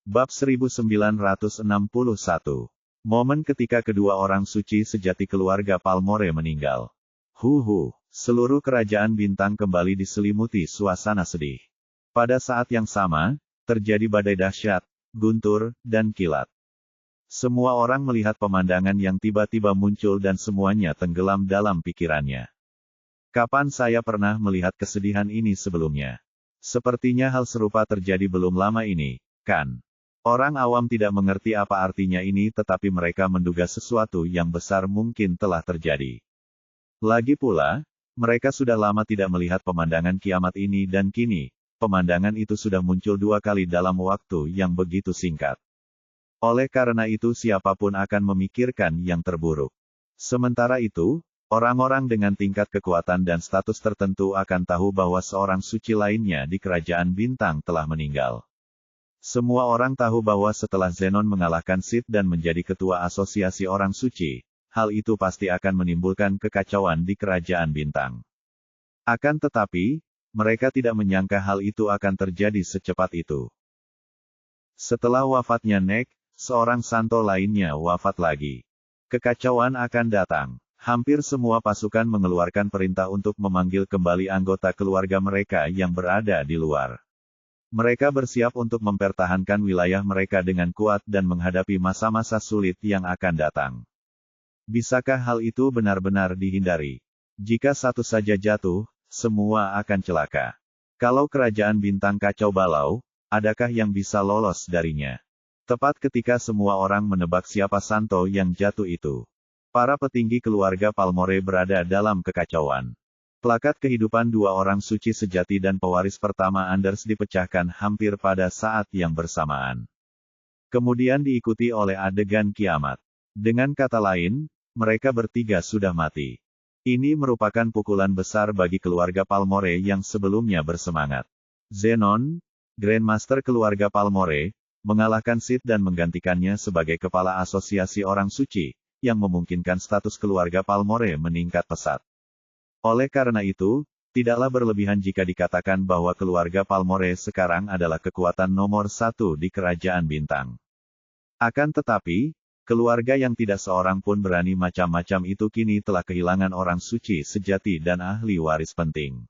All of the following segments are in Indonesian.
Bab 1961. Momen ketika kedua orang suci sejati keluarga Palmore meninggal. Seluruh kerajaan bintang kembali diselimuti suasana sedih. Pada saat yang sama, terjadi badai dahsyat, guntur, dan kilat. Semua orang melihat pemandangan yang tiba-tiba muncul dan semuanya tenggelam dalam pikirannya. Kapan saya pernah melihat kesedihan ini sebelumnya? Sepertinya hal serupa terjadi belum lama ini, kan? Orang awam tidak mengerti apa artinya ini, tetapi mereka menduga sesuatu yang besar mungkin telah terjadi. Lagi pula, mereka sudah lama tidak melihat pemandangan kiamat ini dan kini, pemandangan itu sudah muncul 2 kali dalam waktu yang begitu singkat. Oleh karena itu siapapun akan memikirkan yang terburuk. Sementara itu, orang-orang dengan tingkat kekuatan dan status tertentu akan tahu bahwa seorang suci lainnya di kerajaan bintang telah meninggal. Semua orang tahu bahwa setelah Zenon mengalahkan Sith dan menjadi ketua asosiasi orang suci, hal itu pasti akan menimbulkan kekacauan di kerajaan bintang. Akan tetapi, mereka tidak menyangka hal itu akan terjadi secepat itu. Setelah wafatnya Nek, seorang santo lainnya wafat lagi. Kekacauan akan datang. Hampir semua pasukan mengeluarkan perintah untuk memanggil kembali anggota keluarga mereka yang berada di luar. Mereka bersiap untuk mempertahankan wilayah mereka dengan kuat dan menghadapi masa-masa sulit yang akan datang. Bisakah hal itu benar-benar dihindari? Jika satu saja jatuh, semua akan celaka. Kalau kerajaan bintang kacau balau, adakah yang bisa lolos darinya? Tepat ketika semua orang menebak siapa santo yang jatuh itu, para petinggi keluarga Palmore berada dalam kekacauan. Plakat kehidupan 2 orang suci sejati dan pewaris pertama Anders dipecahkan hampir pada saat yang bersamaan. Kemudian diikuti oleh adegan kiamat. Dengan kata lain, mereka bertiga sudah mati. Ini merupakan pukulan besar bagi keluarga Palmore yang sebelumnya bersemangat. Zenon, Grandmaster keluarga Palmore, mengalahkan Sith dan menggantikannya sebagai kepala asosiasi orang suci, yang memungkinkan status keluarga Palmore meningkat pesat. Oleh karena itu, tidaklah berlebihan jika dikatakan bahwa keluarga Palmore sekarang adalah kekuatan nomor 1 di kerajaan bintang. Akan tetapi, keluarga yang tidak seorang pun berani macam-macam itu kini telah kehilangan orang suci sejati dan ahli waris penting.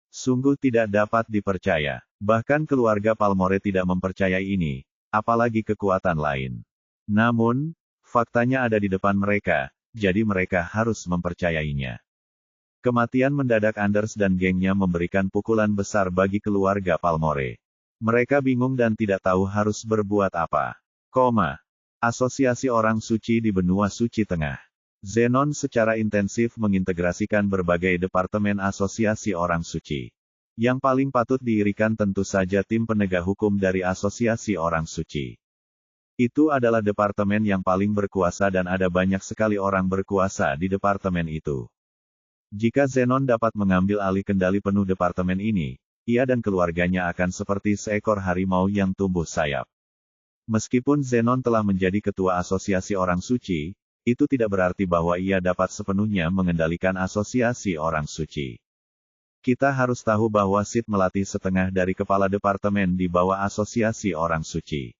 Sungguh tidak dapat dipercaya. Bahkan keluarga Palmore tidak mempercayai ini, apalagi kekuatan lain. Namun, faktanya ada di depan mereka, jadi mereka harus mempercayainya. Kematian mendadak Anders dan gengnya memberikan pukulan besar bagi keluarga Palmore. Mereka bingung dan tidak tahu harus berbuat apa. Asosiasi orang suci di benua suci tengah. Zenon secara intensif mengintegrasikan berbagai departemen asosiasi orang suci. Yang paling patut diirikan tentu saja tim penegak hukum dari asosiasi orang suci. Itu adalah departemen yang paling berkuasa dan ada banyak sekali orang berkuasa di departemen itu. Jika Zenon dapat mengambil alih kendali penuh departemen ini, ia dan keluarganya akan seperti seekor harimau yang tumbuh sayap. Meskipun Zenon telah menjadi ketua asosiasi orang suci, itu tidak berarti bahwa ia dapat sepenuhnya mengendalikan asosiasi orang suci. Kita harus tahu bahwa Sith melatih setengah dari kepala departemen di bawah asosiasi orang suci.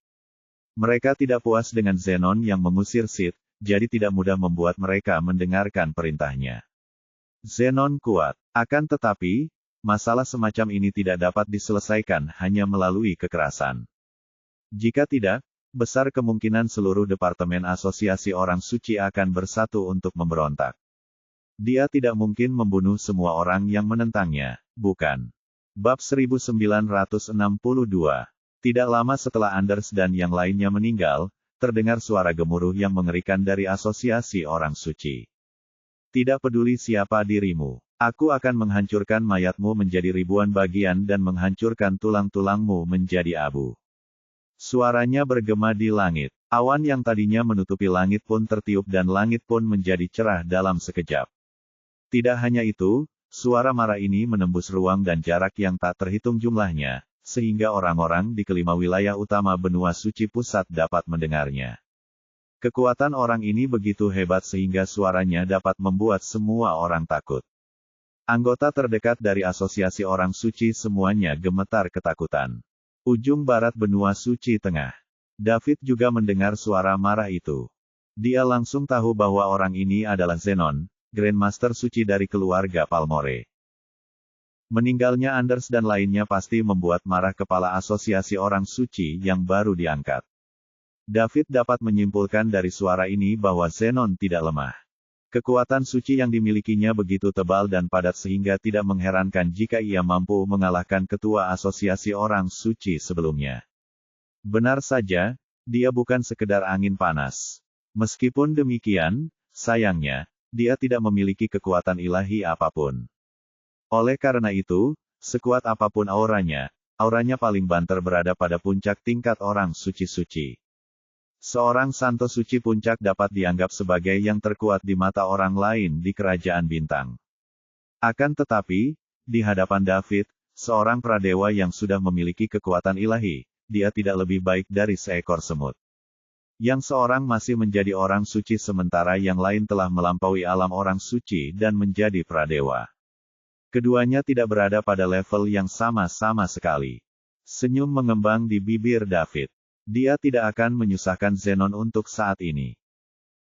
Mereka tidak puas dengan Zenon yang mengusir Sith, jadi tidak mudah membuat mereka mendengarkan perintahnya. Zenon kuat, akan tetapi, masalah semacam ini tidak dapat diselesaikan hanya melalui kekerasan. Jika tidak, besar kemungkinan seluruh departemen asosiasi orang suci akan bersatu untuk memberontak. Dia tidak mungkin membunuh semua orang yang menentangnya, bukan? Bab 1962. Tidak lama setelah Anders dan yang lainnya meninggal, terdengar suara gemuruh yang mengerikan dari asosiasi orang suci. Tidak peduli siapa dirimu, aku akan menghancurkan mayatmu menjadi ribuan bagian dan menghancurkan tulang-tulangmu menjadi abu. Suaranya bergema di langit. Awan yang tadinya menutupi langit pun tertiup dan langit pun menjadi cerah dalam sekejap. Tidak hanya itu, suara marah ini menembus ruang dan jarak yang tak terhitung jumlahnya, sehingga orang-orang di kelima wilayah utama benua suci pusat dapat mendengarnya. Kekuatan orang ini begitu hebat sehingga suaranya dapat membuat semua orang takut. Anggota terdekat dari asosiasi orang suci semuanya gemetar ketakutan. Ujung barat benua suci tengah. David juga mendengar suara marah itu. Dia langsung tahu bahwa orang ini adalah Zenon, Grandmaster suci dari keluarga Palmore. Meninggalnya Anders dan lainnya pasti membuat marah kepala asosiasi orang suci yang baru diangkat. David dapat menyimpulkan dari suara ini bahwa Zenon tidak lemah. Kekuatan suci yang dimilikinya begitu tebal dan padat sehingga tidak mengherankan jika ia mampu mengalahkan ketua asosiasi orang suci sebelumnya. Benar saja, dia bukan sekedar angin panas. Meskipun demikian, sayangnya, dia tidak memiliki kekuatan ilahi apapun. Oleh karena itu, sekuat apapun auranya paling banter berada pada puncak tingkat orang suci-suci. Seorang santo suci puncak dapat dianggap sebagai yang terkuat di mata orang lain di kerajaan bintang. Akan tetapi, di hadapan David, seorang pradewa yang sudah memiliki kekuatan ilahi, dia tidak lebih baik dari seekor semut. Yang seorang masih menjadi orang suci sementara yang lain telah melampaui alam orang suci dan menjadi pradewa. Keduanya tidak berada pada level yang sama-sama sekali. Senyum mengembang di bibir David. Dia tidak akan menyusahkan Zenon untuk saat ini.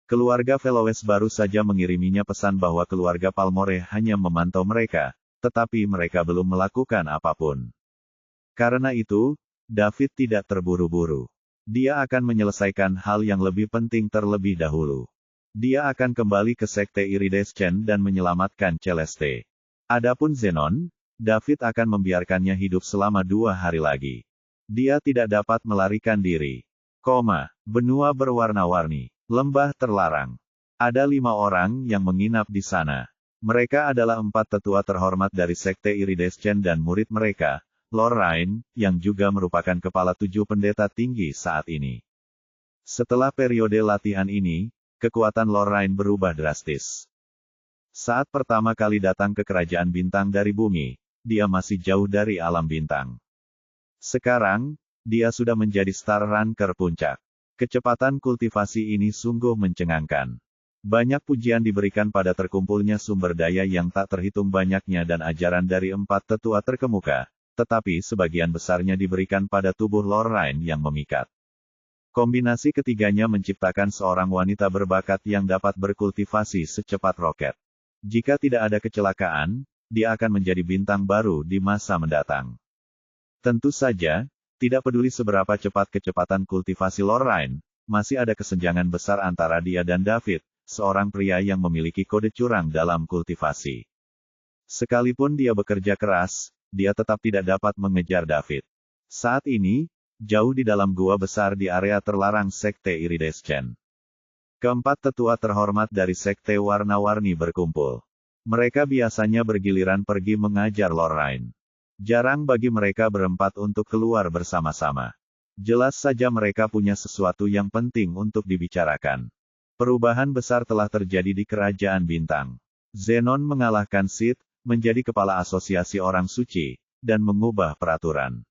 Keluarga Felowes baru saja mengiriminya pesan bahwa keluarga Palmore hanya memantau mereka, tetapi mereka belum melakukan apapun. Karena itu, David tidak terburu-buru. Dia akan menyelesaikan hal yang lebih penting terlebih dahulu. Dia akan kembali ke Sekte Iridescent dan menyelamatkan Celeste. Adapun Zenon, David akan membiarkannya hidup selama 2 hari lagi. Dia tidak dapat melarikan diri. Benua berwarna-warni. Lembah terlarang. Ada 5 orang yang menginap di sana. Mereka adalah 4 tetua terhormat dari Sekte Iridescent dan murid mereka, Lorraine, yang juga merupakan kepala 7 pendeta tinggi saat ini. Setelah periode latihan ini, kekuatan Lorraine berubah drastis. Saat pertama kali datang ke kerajaan bintang dari bumi, dia masih jauh dari alam bintang. Sekarang, dia sudah menjadi Star Ranker puncak. Kecepatan kultivasi ini sungguh mencengangkan. Banyak pujian diberikan pada terkumpulnya sumber daya yang tak terhitung banyaknya dan ajaran dari 4 tetua terkemuka, tetapi sebagian besarnya diberikan pada tubuh Lorraine yang memikat. Kombinasi ketiganya menciptakan seorang wanita berbakat yang dapat berkultivasi secepat roket. Jika tidak ada kecelakaan, dia akan menjadi bintang baru di masa mendatang. Tentu saja, tidak peduli seberapa cepat kecepatan kultivasi Lorraine, masih ada kesenjangan besar antara dia dan David, seorang pria yang memiliki kode curang dalam kultivasi. Sekalipun dia bekerja keras, dia tetap tidak dapat mengejar David. Saat ini, jauh di dalam gua besar di area terlarang Sekte Iridescent. Keempat tetua terhormat dari Sekte Warna-Warni berkumpul. Mereka biasanya bergiliran pergi mengajar Lorraine. Jarang bagi mereka berempat untuk keluar bersama-sama. Jelas saja mereka punya sesuatu yang penting untuk dibicarakan. Perubahan besar telah terjadi di kerajaan bintang. Zenon mengalahkan Sith, menjadi kepala asosiasi orang suci, dan mengubah peraturan.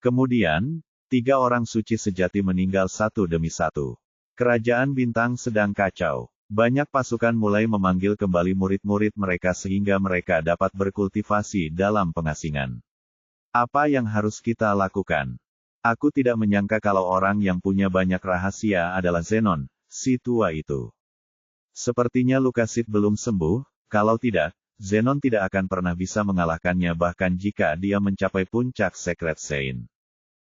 Kemudian, 3 orang suci sejati meninggal satu demi satu. Kerajaan bintang sedang kacau. Banyak pasukan mulai memanggil kembali murid-murid mereka sehingga mereka dapat berkultivasi dalam pengasingan. Apa yang harus kita lakukan? Aku tidak menyangka kalau orang yang punya banyak rahasia adalah Zenon, si tua itu. Sepertinya luka Sith belum sembuh, kalau tidak, Zenon tidak akan pernah bisa mengalahkannya bahkan jika dia mencapai puncak Secret Saint.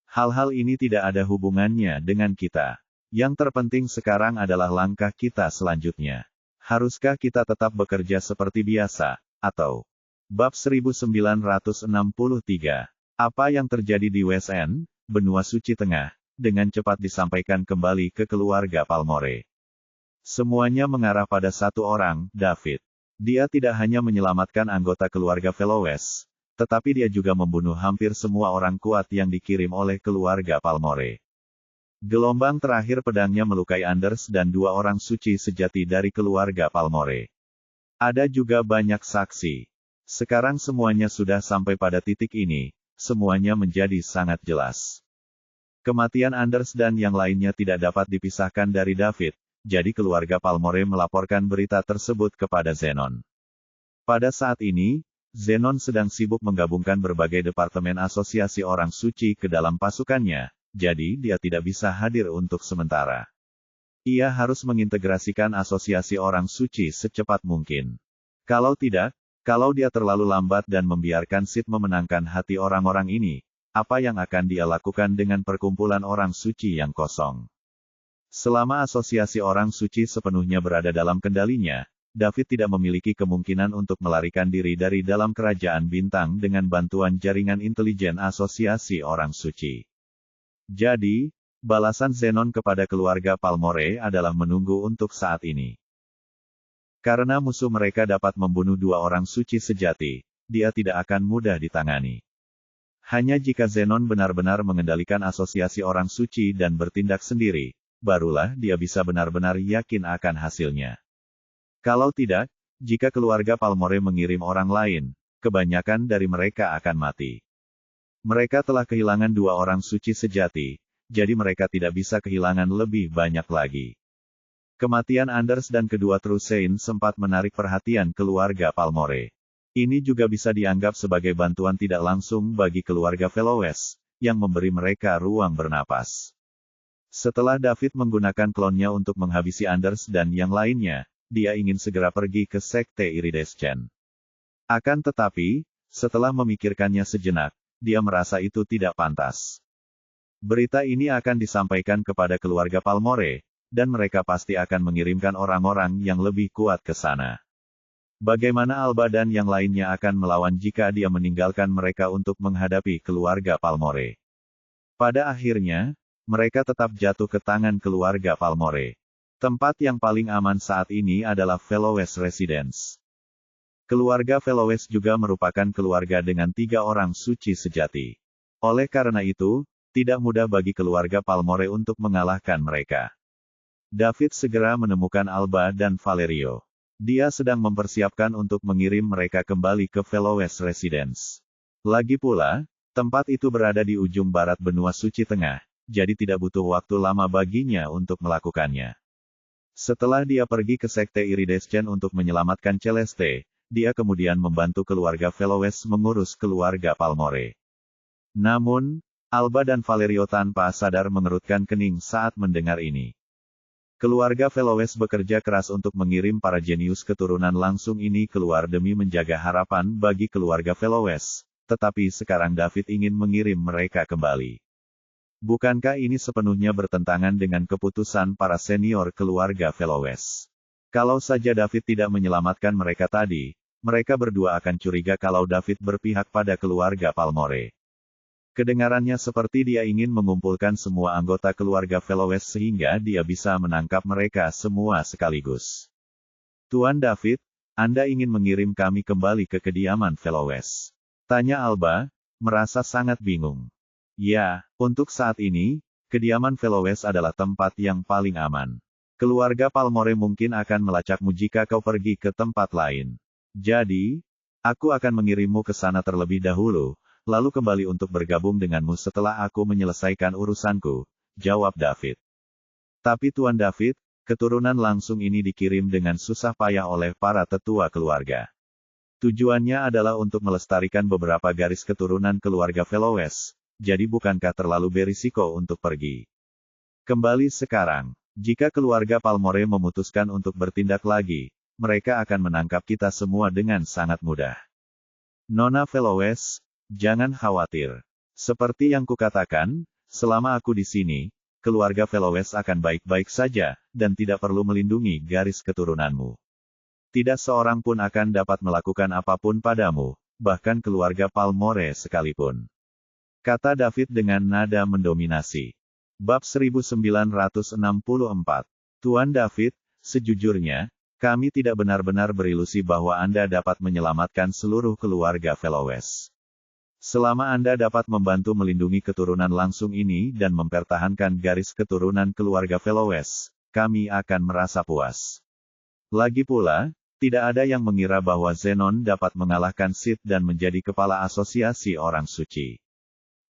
Hal-hal ini tidak ada hubungannya dengan kita. Yang terpenting sekarang adalah langkah kita selanjutnya. Haruskah kita tetap bekerja seperti biasa, atau? Bab 1963. Apa yang terjadi di West End, benua suci tengah, dengan cepat disampaikan kembali ke keluarga Palmore. Semuanya mengarah pada satu orang, David. Dia tidak hanya menyelamatkan anggota keluarga Felowes, tetapi dia juga membunuh hampir semua orang kuat yang dikirim oleh keluarga Palmore. Gelombang terakhir pedangnya melukai Anders dan 2 orang suci sejati dari keluarga Palmore. Ada juga banyak saksi. Sekarang semuanya sudah sampai pada titik ini, semuanya menjadi sangat jelas. Kematian Anders dan yang lainnya tidak dapat dipisahkan dari David, jadi keluarga Palmore melaporkan berita tersebut kepada Zenon. Pada saat ini, Zenon sedang sibuk menggabungkan berbagai departemen asosiasi orang suci ke dalam pasukannya, jadi dia tidak bisa hadir untuk sementara. Ia harus mengintegrasikan asosiasi orang suci secepat mungkin. Kalau tidak, kalau dia terlalu lambat dan membiarkan Sid memenangkan hati orang-orang ini, apa yang akan dia lakukan dengan perkumpulan orang suci yang kosong? Selama asosiasi orang suci sepenuhnya berada dalam kendalinya, David tidak memiliki kemungkinan untuk melarikan diri dari dalam kerajaan bintang dengan bantuan jaringan intelijen asosiasi orang suci. Jadi, balasan Zenon kepada keluarga Palmore adalah menunggu untuk saat ini. Karena musuh mereka dapat membunuh dua orang suci sejati, dia tidak akan mudah ditangani. Hanya jika Zenon benar-benar mengendalikan asosiasi orang suci dan bertindak sendiri, barulah dia bisa benar-benar yakin akan hasilnya. Kalau tidak, jika keluarga Palmore mengirim orang lain, kebanyakan dari mereka akan mati. Mereka telah kehilangan dua orang suci sejati, jadi mereka tidak bisa kehilangan lebih banyak lagi. Kematian Anders dan kedua Trusein sempat menarik perhatian keluarga Palmore. Ini juga bisa dianggap sebagai bantuan tidak langsung bagi keluarga Fellowes, yang memberi mereka ruang bernapas. Setelah David menggunakan klonnya untuk menghabisi Anders dan yang lainnya, dia ingin segera pergi ke Sekte Iridescent. Akan tetapi, setelah memikirkannya sejenak, dia merasa itu tidak pantas. Berita ini akan disampaikan kepada keluarga Palmore, dan mereka pasti akan mengirimkan orang-orang yang lebih kuat ke sana. Bagaimana Alba dan yang lainnya akan melawan jika dia meninggalkan mereka untuk menghadapi keluarga Palmore? Pada akhirnya, mereka tetap jatuh ke tangan keluarga Palmore. Tempat yang paling aman saat ini adalah Fellowes Residence. Keluarga Fellowes juga merupakan keluarga dengan 3 orang suci sejati. Oleh karena itu, tidak mudah bagi keluarga Palmore untuk mengalahkan mereka. David segera menemukan Alba dan Valerio. Dia sedang mempersiapkan untuk mengirim mereka kembali ke Fellowes Residence. Lagi pula, tempat itu berada di ujung barat benua suci tengah, jadi tidak butuh waktu lama baginya untuk melakukannya. Setelah dia pergi ke Sekte Iridescent untuk menyelamatkan Celeste, dia kemudian membantu keluarga Fellowes mengurus keluarga Palmore. Namun, Alba dan Valerio tanpa sadar mengerutkan kening saat mendengar ini. Keluarga Fellowes bekerja keras untuk mengirim para jenius keturunan langsung ini keluar demi menjaga harapan bagi keluarga Fellowes, tetapi sekarang David ingin mengirim mereka kembali. Bukankah ini sepenuhnya bertentangan dengan keputusan para senior keluarga Fellowes? Kalau saja David tidak menyelamatkan mereka tadi, mereka berdua akan curiga kalau David berpihak pada keluarga Palmore. Kedengarannya seperti dia ingin mengumpulkan semua anggota keluarga Fellowes sehingga dia bisa menangkap mereka semua sekaligus. Tuan David, Anda ingin mengirim kami kembali ke kediaman Fellowes? Tanya Alba, merasa sangat bingung. Ya, untuk saat ini, kediaman Fellowes adalah tempat yang paling aman. Keluarga Palmore mungkin akan melacakmu jika kau pergi ke tempat lain. Jadi, aku akan mengirimmu ke sana terlebih dahulu, lalu kembali untuk bergabung denganmu setelah aku menyelesaikan urusanku, jawab David. Tapi Tuan David, keturunan langsung ini dikirim dengan susah payah oleh para tetua keluarga. Tujuannya adalah untuk melestarikan beberapa garis keturunan keluarga Fellowes. Jadi bukankah terlalu berisiko untuk pergi? Kembali sekarang, jika keluarga Palmore memutuskan untuk bertindak lagi, mereka akan menangkap kita semua dengan sangat mudah. Nona Fellowes, jangan khawatir. Seperti yang kukatakan, selama aku di sini, keluarga Fellowes akan baik-baik saja, dan tidak perlu melindungi garis keturunanmu. Tidak seorang pun akan dapat melakukan apapun padamu, bahkan keluarga Palmore sekalipun. Kata David dengan nada mendominasi. Bab 1964. Tuan David, sejujurnya, kami tidak benar-benar berilusi bahwa Anda dapat menyelamatkan seluruh keluarga Fellowes. Selama Anda dapat membantu melindungi keturunan langsung ini dan mempertahankan garis keturunan keluarga Fellowes, kami akan merasa puas. Lagi pula, tidak ada yang mengira bahwa Zenon dapat mengalahkan Sid dan menjadi kepala asosiasi orang suci.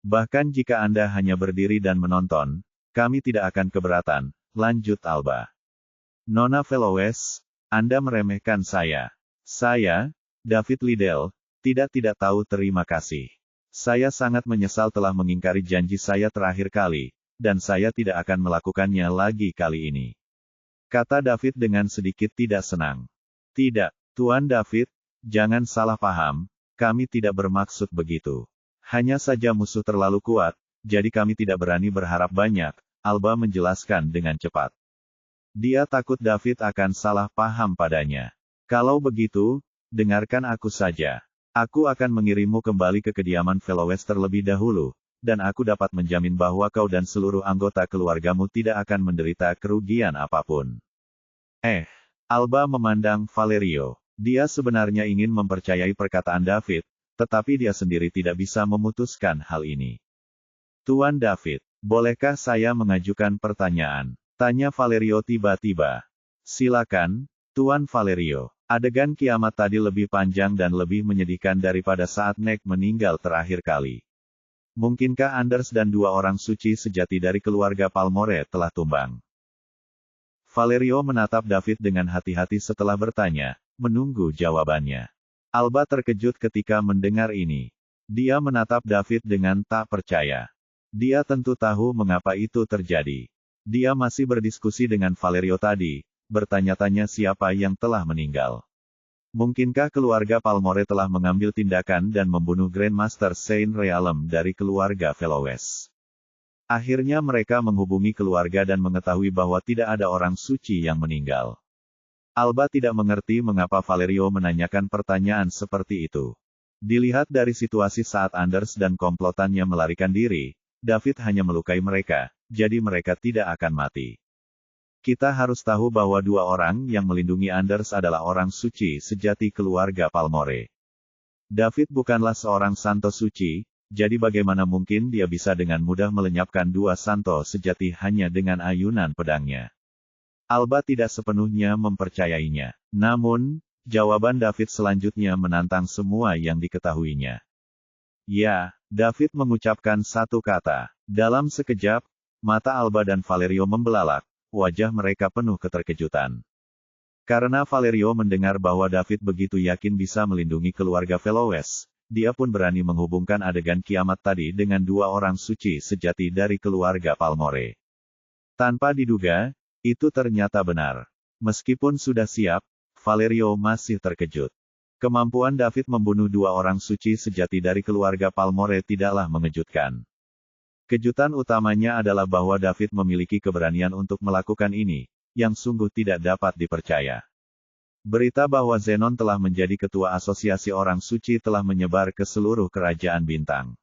Bahkan jika Anda hanya berdiri dan menonton, kami tidak akan keberatan, lanjut Alba. Nona Fellowes, Anda meremehkan saya. Saya, David Liddell, Tidak tahu terima kasih. Saya sangat menyesal telah mengingkari janji saya terakhir kali, dan saya tidak akan melakukannya lagi kali ini. Kata David dengan sedikit tidak senang. Tidak, Tuan David, jangan salah paham, kami tidak bermaksud begitu. Hanya saja musuh terlalu kuat, jadi kami tidak berani berharap banyak, Alba menjelaskan dengan cepat. Dia takut David akan salah paham padanya. Kalau begitu, dengarkan aku saja. Aku akan mengirimmu kembali ke kediaman Felowes terlebih dahulu, dan aku dapat menjamin bahwa kau dan seluruh anggota keluargamu tidak akan menderita kerugian apapun. Alba memandang Valerio. Dia sebenarnya ingin mempercayai perkataan David, tetapi dia sendiri tidak bisa memutuskan hal ini. Tuan David, bolehkah saya mengajukan pertanyaan? Tanya Valerio tiba-tiba. Silakan, Tuan Valerio. Adegan kiamat tadi lebih panjang dan lebih menyedihkan daripada saat Nick meninggal terakhir kali. Mungkinkah Anders dan dua orang suci sejati dari keluarga Palmore telah tumbang? Valerio menatap David dengan hati-hati setelah bertanya, menunggu jawabannya. Alba terkejut ketika mendengar ini. Dia menatap David dengan tak percaya. Dia tentu tahu mengapa itu terjadi. Dia masih berdiskusi dengan Valerio tadi, bertanya-tanya siapa yang telah meninggal. Mungkinkah keluarga Palmore telah mengambil tindakan dan membunuh Grandmaster Saint Realm dari keluarga Felowes? Akhirnya mereka menghubungi keluarga dan mengetahui bahwa tidak ada orang suci yang meninggal. Alba tidak mengerti mengapa Valerio menanyakan pertanyaan seperti itu. Dilihat dari situasi saat Anders dan komplotannya melarikan diri, David hanya melukai mereka, jadi mereka tidak akan mati. Kita harus tahu bahwa dua orang yang melindungi Anders adalah orang suci sejati keluarga Palmore. David bukanlah seorang santo suci, jadi bagaimana mungkin dia bisa dengan mudah melenyapkan dua santo sejati hanya dengan ayunan pedangnya. Alba tidak sepenuhnya mempercayainya. Namun, jawaban David selanjutnya menantang semua yang diketahuinya. Ya, David mengucapkan satu kata. Dalam sekejap, mata Alba dan Valerio membelalak. Wajah mereka penuh keterkejutan. Karena Valerio mendengar bahwa David begitu yakin bisa melindungi keluarga Felowes, dia pun berani menghubungkan adegan kiamat tadi dengan dua orang suci sejati dari keluarga Palmore. Tanpa diduga, itu ternyata benar. Meskipun sudah siap, Valerio masih terkejut. Kemampuan David membunuh dua orang suci sejati dari keluarga Palmore tidaklah mengejutkan. Kejutan utamanya adalah bahwa David memiliki keberanian untuk melakukan ini, yang sungguh tidak dapat dipercaya. Berita bahwa Zenon telah menjadi ketua asosiasi orang suci telah menyebar ke seluruh kerajaan bintang.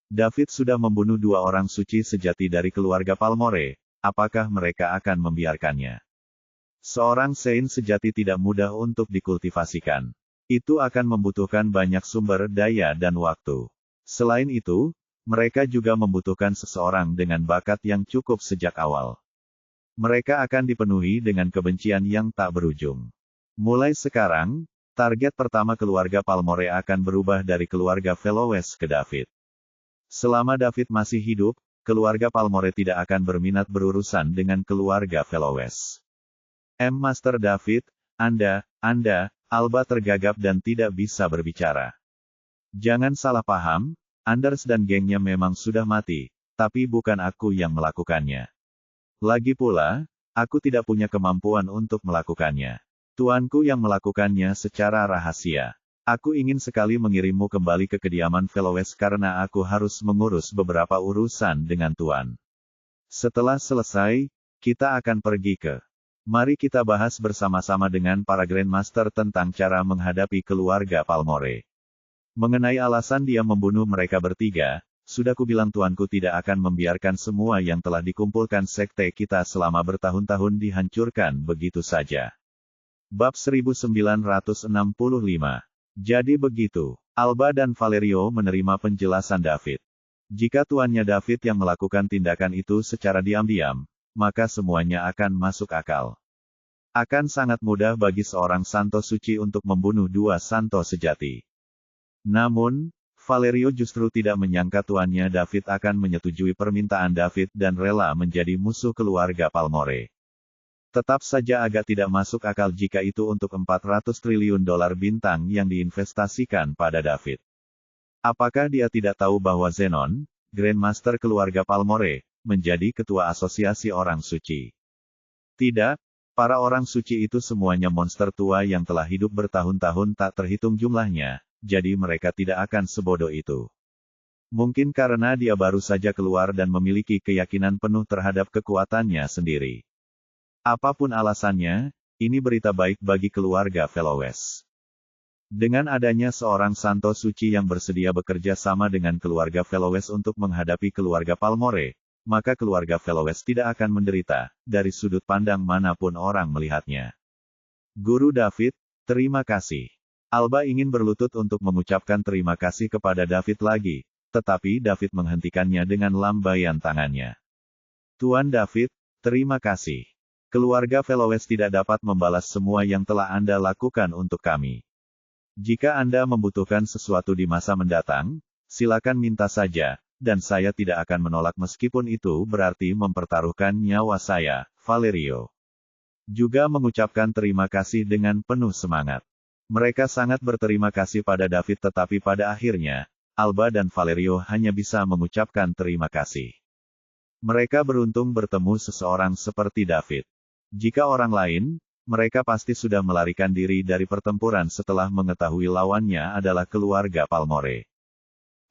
David sudah membunuh dua orang suci sejati dari keluarga Palmore, apakah mereka akan membiarkannya? Seorang Saint sejati tidak mudah untuk dikultivasikan. Itu akan membutuhkan banyak sumber daya dan waktu. Selain itu, mereka juga membutuhkan seseorang dengan bakat yang cukup sejak awal. Mereka akan dipenuhi dengan kebencian yang tak berujung. Mulai sekarang, target pertama keluarga Palmore akan berubah dari keluarga Felowes ke David. Selama David masih hidup, keluarga Palmore tidak akan berminat berurusan dengan keluarga Felowes. Master David, Anda, Alba tergagap dan tidak bisa berbicara. Jangan salah paham, Anders dan gengnya memang sudah mati, tapi bukan aku yang melakukannya. Lagi pula, aku tidak punya kemampuan untuk melakukannya. Tuanku yang melakukannya secara rahasia. Aku ingin sekali mengirimmu kembali ke kediaman Felowes karena aku harus mengurus beberapa urusan dengan Tuan. Setelah selesai, kita akan pergi ke... Mari kita bahas bersama-sama dengan para Grandmaster tentang cara menghadapi keluarga Palmore. Mengenai alasan dia membunuh mereka bertiga, sudah kubilang tuanku tidak akan membiarkan semua yang telah dikumpulkan sekte kita selama bertahun-tahun dihancurkan begitu saja. Bab 1965. Jadi begitu, Alba dan Valerio menerima penjelasan David. Jika tuannya David yang melakukan tindakan itu secara diam-diam, maka semuanya akan masuk akal. Akan sangat mudah bagi seorang santo suci untuk membunuh dua santo sejati. Namun, Valerio justru tidak menyangka tuannya David akan menyetujui permintaan David dan rela menjadi musuh keluarga Palmore. Tetap saja agak tidak masuk akal jika itu untuk 400 triliun dolar bintang yang diinvestasikan pada David. Apakah dia tidak tahu bahwa Zenon, Grandmaster keluarga Palmore, menjadi ketua asosiasi orang suci? Tidak, para orang suci itu semuanya monster tua yang telah hidup bertahun-tahun tak terhitung jumlahnya, jadi mereka tidak akan sebodoh itu. Mungkin karena dia baru saja keluar dan memiliki keyakinan penuh terhadap kekuatannya sendiri. Apapun alasannya, ini berita baik bagi keluarga Fellowes. Dengan adanya seorang santo suci yang bersedia bekerja sama dengan keluarga Fellowes untuk menghadapi keluarga Palmore, maka keluarga Fellowes tidak akan menderita, dari sudut pandang manapun orang melihatnya. Guru David, terima kasih. Alba ingin berlutut untuk mengucapkan terima kasih kepada David lagi, tetapi David menghentikannya dengan lambaian tangannya. Tuan David, terima kasih. Keluarga Fellowes tidak dapat membalas semua yang telah Anda lakukan untuk kami. Jika Anda membutuhkan sesuatu di masa mendatang, silakan minta saja, dan saya tidak akan menolak meskipun itu berarti mempertaruhkan nyawa saya, Valerio. Juga mengucapkan terima kasih dengan penuh semangat. Mereka sangat berterima kasih pada David tetapi pada akhirnya, Alba dan Valerio hanya bisa mengucapkan terima kasih. Mereka beruntung bertemu seseorang seperti David. Jika orang lain, mereka pasti sudah melarikan diri dari pertempuran setelah mengetahui lawannya adalah keluarga Palmore.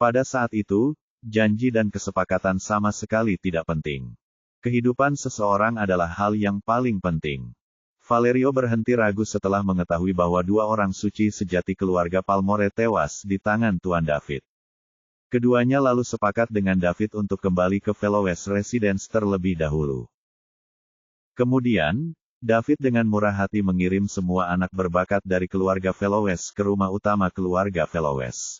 Pada saat itu, janji dan kesepakatan sama sekali tidak penting. Kehidupan seseorang adalah hal yang paling penting. Valerio berhenti ragu setelah mengetahui bahwa dua orang suci sejati keluarga Palmore tewas di tangan Tuan David. Keduanya lalu sepakat dengan David untuk kembali ke Fellowes Residence terlebih dahulu. Kemudian, David dengan murah hati mengirim semua anak berbakat dari keluarga Fellowes ke rumah utama keluarga Fellowes.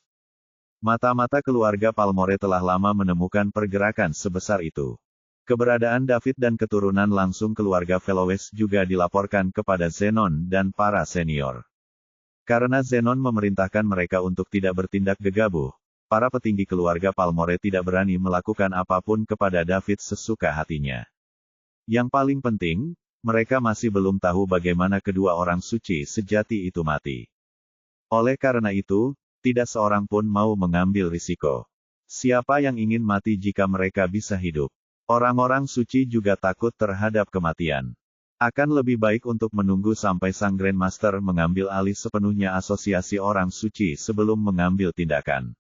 Mata-mata keluarga Palmore telah lama menemukan pergerakan sebesar itu. Keberadaan David dan keturunan langsung keluarga Fellowes juga dilaporkan kepada Zenon dan para senior. Karena Zenon memerintahkan mereka untuk tidak bertindak gegabah, para petinggi keluarga Palmore tidak berani melakukan apapun kepada David sesuka hatinya. Yang paling penting, mereka masih belum tahu bagaimana kedua orang suci sejati itu mati. Oleh karena itu, tidak seorang pun mau mengambil risiko. Siapa yang ingin mati jika mereka bisa hidup? Orang-orang suci juga takut terhadap kematian. Akan lebih baik untuk menunggu sampai sang Grandmaster mengambil alih sepenuhnya asosiasi orang suci sebelum mengambil tindakan.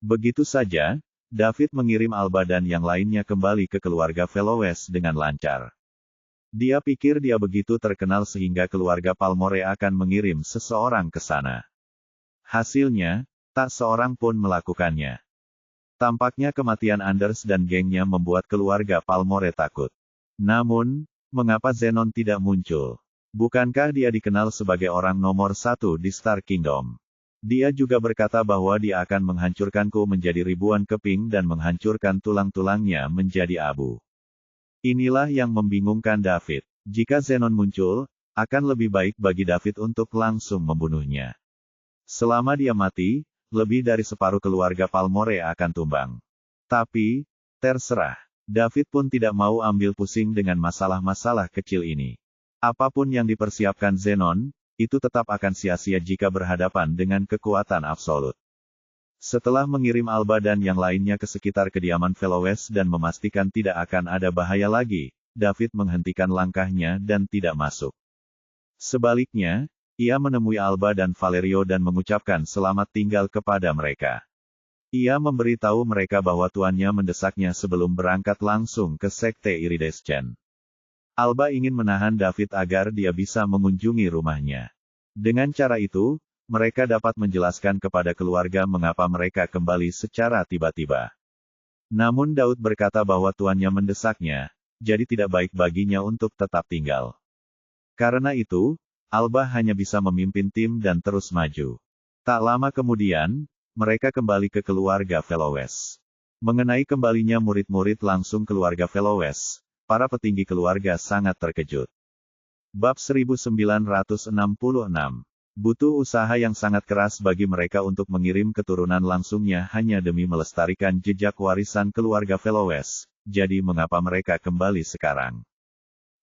Begitu saja, David mengirim Alba dan yang lainnya kembali ke keluarga Fellowes dengan lancar. Dia pikir dia begitu terkenal sehingga keluarga Palmore akan mengirim seseorang ke sana. Hasilnya, tak seorang pun melakukannya. Tampaknya kematian Anders dan gengnya membuat keluarga Palmore takut. Namun, mengapa Zenon tidak muncul? Bukankah dia dikenal sebagai orang nomor satu di Star Kingdom? Dia juga berkata bahwa dia akan menghancurkanku menjadi ribuan keping dan menghancurkan tulang-tulangnya menjadi abu. Inilah yang membingungkan David. Jika Zenon muncul, akan lebih baik bagi David untuk langsung membunuhnya. Selama dia mati, lebih dari separuh keluarga Palmore akan tumbang. Tapi, terserah. David pun tidak mau ambil pusing dengan masalah-masalah kecil ini. Apapun yang dipersiapkan Zenon, itu tetap akan sia-sia jika berhadapan dengan kekuatan absolut. Setelah mengirim Alba dan yang lainnya ke sekitar kediaman Fellowes dan memastikan tidak akan ada bahaya lagi, David menghentikan langkahnya dan tidak masuk. Sebaliknya, ia menemui Alba dan Valerio dan mengucapkan selamat tinggal kepada mereka. Ia memberitahu mereka bahwa tuannya mendesaknya sebelum berangkat langsung ke Sekte Iridescent. Alba ingin menahan David agar dia bisa mengunjungi rumahnya. Dengan cara itu, mereka dapat menjelaskan kepada keluarga mengapa mereka kembali secara tiba-tiba. Namun Daud berkata bahwa tuannya mendesaknya, jadi tidak baik baginya untuk tetap tinggal. Karena itu, Alba hanya bisa memimpin tim dan terus maju. Tak lama kemudian, mereka kembali ke keluarga Fellowes. Mengenai kembalinya murid-murid langsung keluarga Fellowes, para petinggi keluarga sangat terkejut. Bab 1966. Butuh usaha yang sangat keras bagi mereka untuk mengirim keturunan langsungnya hanya demi melestarikan jejak warisan keluarga Fellowes, jadi mengapa mereka kembali sekarang?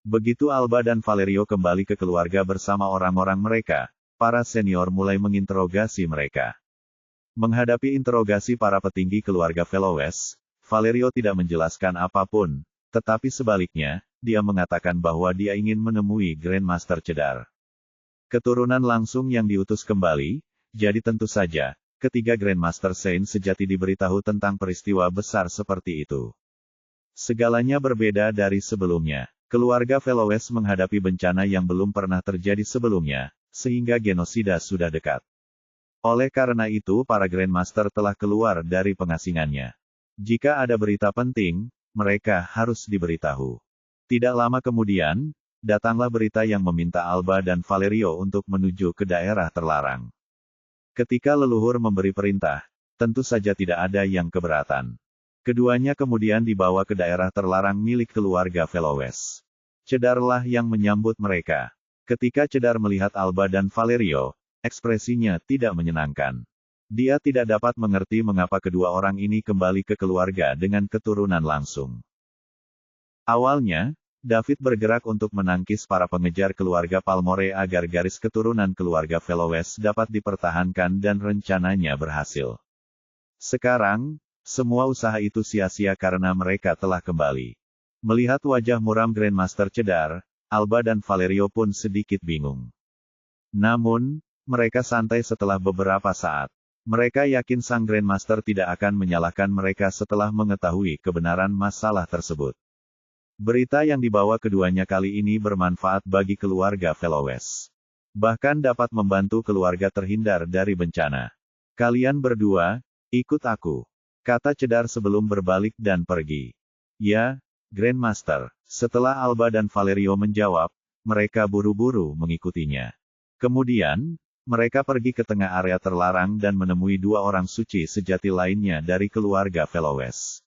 Begitu Alba dan Valerio kembali ke keluarga bersama orang-orang mereka, para senior mulai menginterogasi mereka. Menghadapi interogasi para petinggi keluarga Veloes, Valerio tidak menjelaskan apapun, tetapi sebaliknya, dia mengatakan bahwa dia ingin menemui Grandmaster Cedar. Keturunan langsung yang diutus kembali, jadi tentu saja, ketiga Grandmaster Saint sejati diberitahu tentang peristiwa besar seperti itu. Segalanya berbeda dari sebelumnya. Keluarga Veloes menghadapi bencana yang belum pernah terjadi sebelumnya, sehingga genosida sudah dekat. Oleh karena itu para Grandmaster telah keluar dari pengasingannya. Jika ada berita penting, mereka harus diberitahu. Tidak lama kemudian, datanglah berita yang meminta Alba dan Valerio untuk menuju ke daerah terlarang. Ketika leluhur memberi perintah, tentu saja tidak ada yang keberatan. Keduanya kemudian dibawa ke daerah terlarang milik keluarga Veloes. Cedarlah yang menyambut mereka. Ketika Cedar melihat Alba dan Valerio, ekspresinya tidak menyenangkan. Dia tidak dapat mengerti mengapa kedua orang ini kembali ke keluarga dengan keturunan langsung. Awalnya, David bergerak untuk menangkis para pengejar keluarga Palmore agar garis keturunan keluarga Veloes dapat dipertahankan dan rencananya berhasil. Sekarang, semua usaha itu sia-sia karena mereka telah kembali. Melihat wajah muram Grandmaster Cedar, Alba dan Valerio pun sedikit bingung. Namun, mereka santai setelah beberapa saat. Mereka yakin sang Grandmaster tidak akan menyalahkan mereka setelah mengetahui kebenaran masalah tersebut. Berita yang dibawa keduanya kali ini bermanfaat bagi keluarga Veloes. Bahkan dapat membantu keluarga terhindar dari bencana. Kalian berdua, ikut aku, kata Cedar sebelum berbalik dan pergi. Ya, Grandmaster. Setelah Alba dan Valerio menjawab, mereka buru-buru mengikutinya. Kemudian, mereka pergi ke tengah area terlarang dan menemui dua orang suci sejati lainnya dari keluarga Veloes.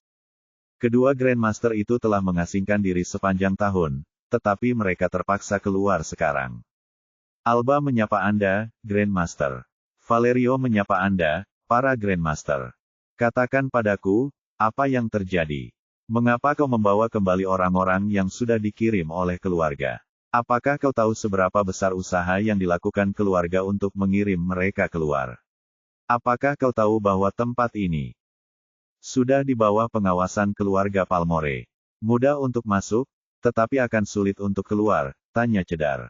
Kedua Grandmaster itu telah mengasingkan diri sepanjang tahun, tetapi mereka terpaksa keluar sekarang. Alba menyapa Anda, Grandmaster. Valerio menyapa Anda, para Grandmaster. Katakan padaku, apa yang terjadi? Mengapa kau membawa kembali orang-orang yang sudah dikirim oleh keluarga? Apakah kau tahu seberapa besar usaha yang dilakukan keluarga untuk mengirim mereka keluar? Apakah kau tahu bahwa tempat ini sudah di bawah pengawasan keluarga Palmore? Mudah untuk masuk, tetapi akan sulit untuk keluar, tanya Cedar.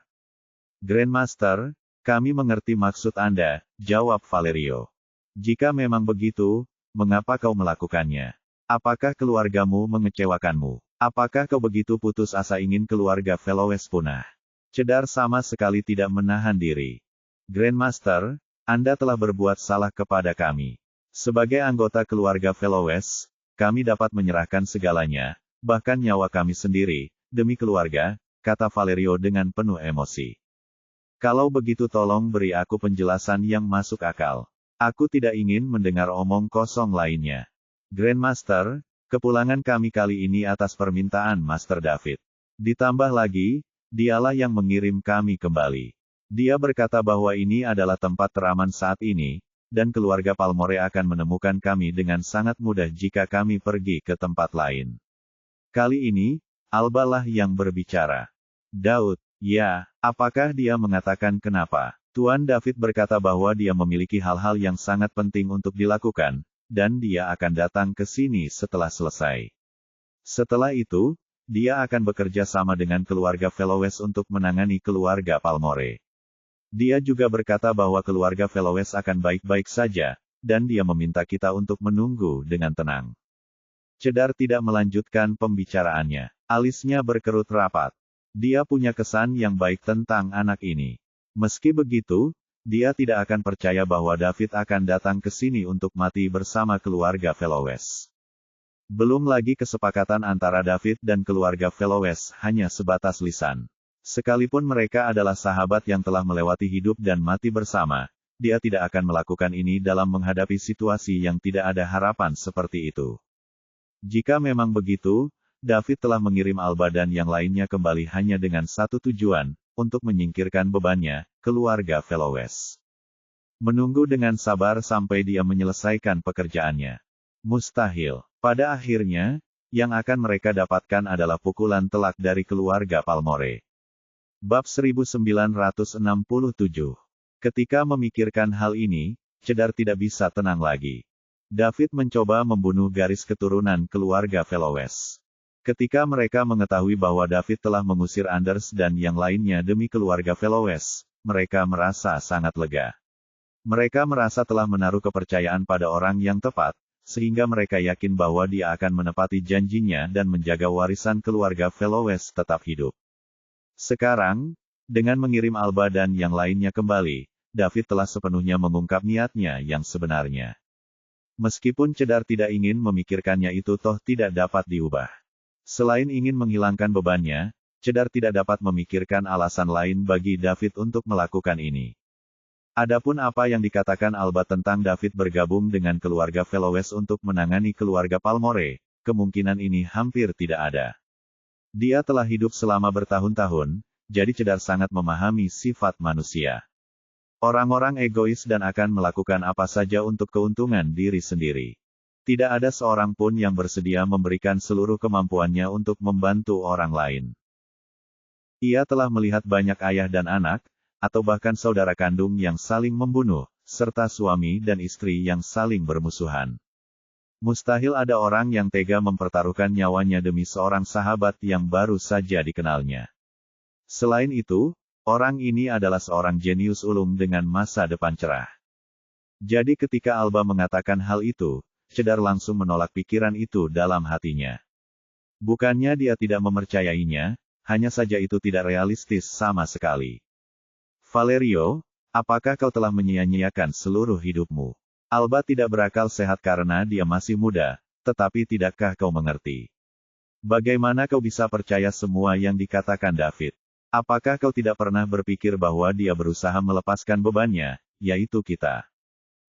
Grandmaster, kami mengerti maksud Anda, jawab Valerio. Jika memang begitu, mengapa kau melakukannya? Apakah keluargamu mengecewakanmu? Apakah kau begitu putus asa ingin keluarga Veloes punah? Cedar sama sekali tidak menahan diri. Grandmaster, Anda telah berbuat salah kepada kami. Sebagai anggota keluarga Veloes, kami dapat menyerahkan segalanya, bahkan nyawa kami sendiri, demi keluarga, kata Valerio dengan penuh emosi. Kalau begitu tolong beri aku penjelasan yang masuk akal. Aku tidak ingin mendengar omong kosong lainnya. Grandmaster, kepulangan kami kali ini atas permintaan Master David. Ditambah lagi, dialah yang mengirim kami kembali. Dia berkata bahwa ini adalah tempat teraman saat ini, dan keluarga Palmore akan menemukan kami dengan sangat mudah jika kami pergi ke tempat lain. Kali ini, Alba lah yang berbicara. Daud, ya, apakah dia mengatakan kenapa? Tuan David berkata bahwa dia memiliki hal-hal yang sangat penting untuk dilakukan, dan dia akan datang ke sini setelah selesai. Setelah itu, dia akan bekerja sama dengan keluarga Veloes untuk menangani keluarga Palmore. Dia juga berkata bahwa keluarga Veloes akan baik-baik saja, dan dia meminta kita untuk menunggu dengan tenang. Cedar tidak melanjutkan pembicaraannya. Alisnya berkerut rapat. Dia punya kesan yang baik tentang anak ini. Meski begitu, dia tidak akan percaya bahwa David akan datang ke sini untuk mati bersama keluarga Veloes. Belum lagi kesepakatan antara David dan keluarga Veloes hanya sebatas lisan. Sekalipun mereka adalah sahabat yang telah melewati hidup dan mati bersama, dia tidak akan melakukan ini dalam menghadapi situasi yang tidak ada harapan seperti itu. Jika memang begitu, David telah mengirim Alba dan yang lainnya kembali hanya dengan satu tujuan, untuk menyingkirkan bebannya, keluarga Veloes. Menunggu dengan sabar sampai dia menyelesaikan pekerjaannya. Mustahil. Pada akhirnya, yang akan mereka dapatkan adalah pukulan telak dari keluarga Palmore. Bab 1967. Ketika memikirkan hal ini, Cedar tidak bisa tenang lagi. David mencoba membunuh garis keturunan keluarga Fellowes. Ketika mereka mengetahui bahwa David telah mengusir Anders dan yang lainnya demi keluarga Fellowes, mereka merasa sangat lega. Mereka merasa telah menaruh kepercayaan pada orang yang tepat, sehingga mereka yakin bahwa dia akan menepati janjinya dan menjaga warisan keluarga Fellowes tetap hidup. Sekarang, dengan mengirim Alba dan yang lainnya kembali, David telah sepenuhnya mengungkap niatnya yang sebenarnya. Meskipun Cedar tidak ingin memikirkannya itu toh tidak dapat diubah. Selain ingin menghilangkan bebannya, Cedar tidak dapat memikirkan alasan lain bagi David untuk melakukan ini. Adapun apa yang dikatakan Alba tentang David bergabung dengan keluarga Fellowes untuk menangani keluarga Palmore, kemungkinan ini hampir tidak ada. Dia telah hidup selama bertahun-tahun, jadi Cedar sangat memahami sifat manusia. Orang-orang egois dan akan melakukan apa saja untuk keuntungan diri sendiri. Tidak ada seorang pun yang bersedia memberikan seluruh kemampuannya untuk membantu orang lain. Ia telah melihat banyak ayah dan anak, atau bahkan saudara kandung yang saling membunuh, serta suami dan istri yang saling bermusuhan. Mustahil ada orang yang tega mempertaruhkan nyawanya demi seorang sahabat yang baru saja dikenalnya. Selain itu, orang ini adalah seorang jenius ulung dengan masa depan cerah. Jadi ketika Alba mengatakan hal itu, Cedar langsung menolak pikiran itu dalam hatinya. Bukannya dia tidak mempercayainya, hanya saja itu tidak realistis sama sekali. Valerio, apakah kau telah menyia-nyiakan seluruh hidupmu? Alba tidak berakal sehat karena dia masih muda, tetapi tidakkah kau mengerti? Bagaimana kau bisa percaya semua yang dikatakan David? Apakah kau tidak pernah berpikir bahwa dia berusaha melepaskan bebannya, yaitu kita?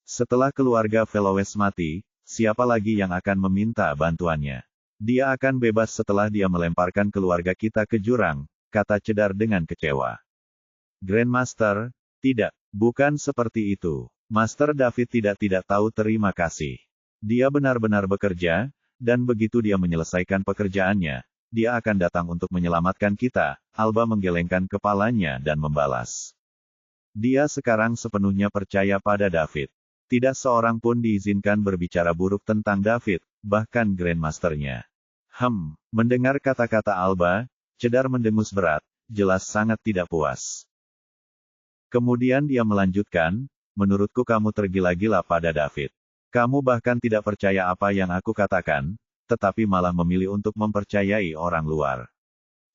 Setelah keluarga Fellowes mati, siapa lagi yang akan meminta bantuannya? Dia akan bebas setelah dia melemparkan keluarga kita ke jurang, kata Cedar dengan kecewa. Grandmaster, tidak, bukan seperti itu. Master David tidak tahu terima kasih. Dia benar-benar bekerja, dan begitu dia menyelesaikan pekerjaannya, dia akan datang untuk menyelamatkan kita. Alba menggelengkan kepalanya dan membalas. Dia sekarang sepenuhnya percaya pada David. Tidak seorang pun diizinkan berbicara buruk tentang David, bahkan Grandmasternya. Mendengar kata-kata Alba, Cedar mendengus berat, jelas sangat tidak puas. Kemudian dia melanjutkan, menurutku kamu tergila-gila pada David. Kamu bahkan tidak percaya apa yang aku katakan, tetapi malah memilih untuk mempercayai orang luar.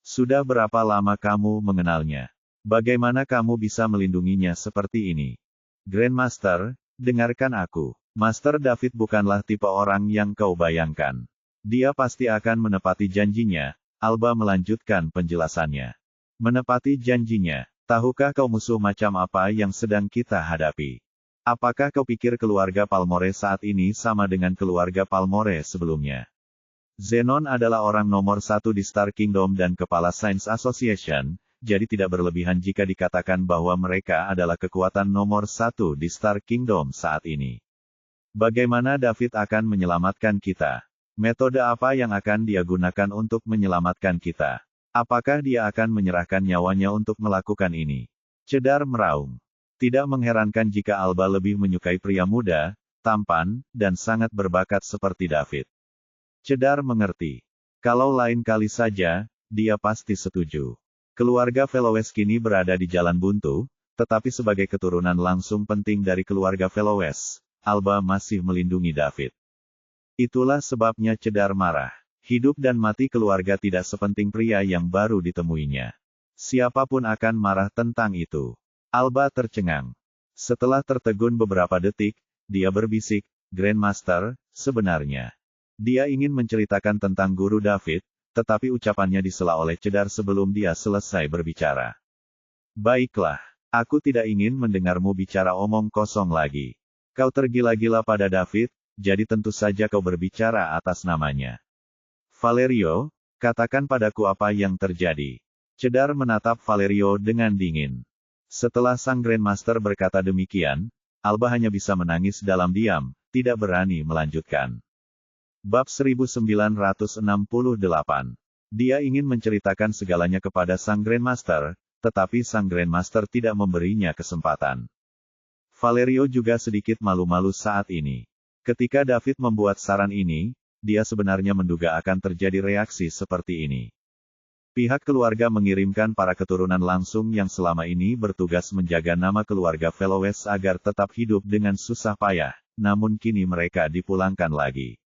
Sudah berapa lama kamu mengenalnya? Bagaimana kamu bisa melindunginya seperti ini? Grandmaster, dengarkan aku. Master David bukanlah tipe orang yang kau bayangkan. Dia pasti akan menepati janjinya. Alba melanjutkan penjelasannya. Menepati janjinya. Tahukah kau musuh macam apa yang sedang kita hadapi? Apakah kau pikir keluarga Palmore saat ini sama dengan keluarga Palmore sebelumnya? Zenon adalah orang nomor 1 di Star Kingdom dan kepala Science Association, jadi tidak berlebihan jika dikatakan bahwa mereka adalah kekuatan nomor 1 di Star Kingdom saat ini. Bagaimana David akan menyelamatkan kita? Metode apa yang akan dia gunakan untuk menyelamatkan kita? Apakah dia akan menyerahkan nyawanya untuk melakukan ini? Cedar meraung. Tidak mengherankan jika Alba lebih menyukai pria muda, tampan, dan sangat berbakat seperti David. Cedar mengerti. Kalau lain kali saja, dia pasti setuju. Keluarga Fellowes kini berada di jalan buntu, tetapi sebagai keturunan langsung penting dari keluarga Fellowes, Alba masih melindungi David. Itulah sebabnya Cedar marah. Hidup dan mati keluarga tidak sepenting pria yang baru ditemuinya. Siapapun akan marah tentang itu. Alba tercengang. Setelah tertegun beberapa detik, dia berbisik, Grandmaster, sebenarnya. Dia ingin menceritakan tentang guru David, tetapi ucapannya disela oleh Cedar sebelum dia selesai berbicara. Baiklah, aku tidak ingin mendengarmu bicara omong kosong lagi. Kau tergila-gila pada David, jadi tentu saja kau berbicara atas namanya. Valerio, katakan padaku apa yang terjadi. Cedar menatap Valerio dengan dingin. Setelah sang Grandmaster berkata demikian, Alba hanya bisa menangis dalam diam, tidak berani melanjutkan. Bab 1968. Dia ingin menceritakan segalanya kepada sang Grandmaster, tetapi sang Grandmaster tidak memberinya kesempatan. Valerio juga sedikit malu-malu saat ini. Ketika David membuat saran ini, dia sebenarnya menduga akan terjadi reaksi seperti ini. Pihak keluarga mengirimkan para keturunan langsung yang selama ini bertugas menjaga nama keluarga Velowes agar tetap hidup dengan susah payah, namun kini mereka dipulangkan lagi.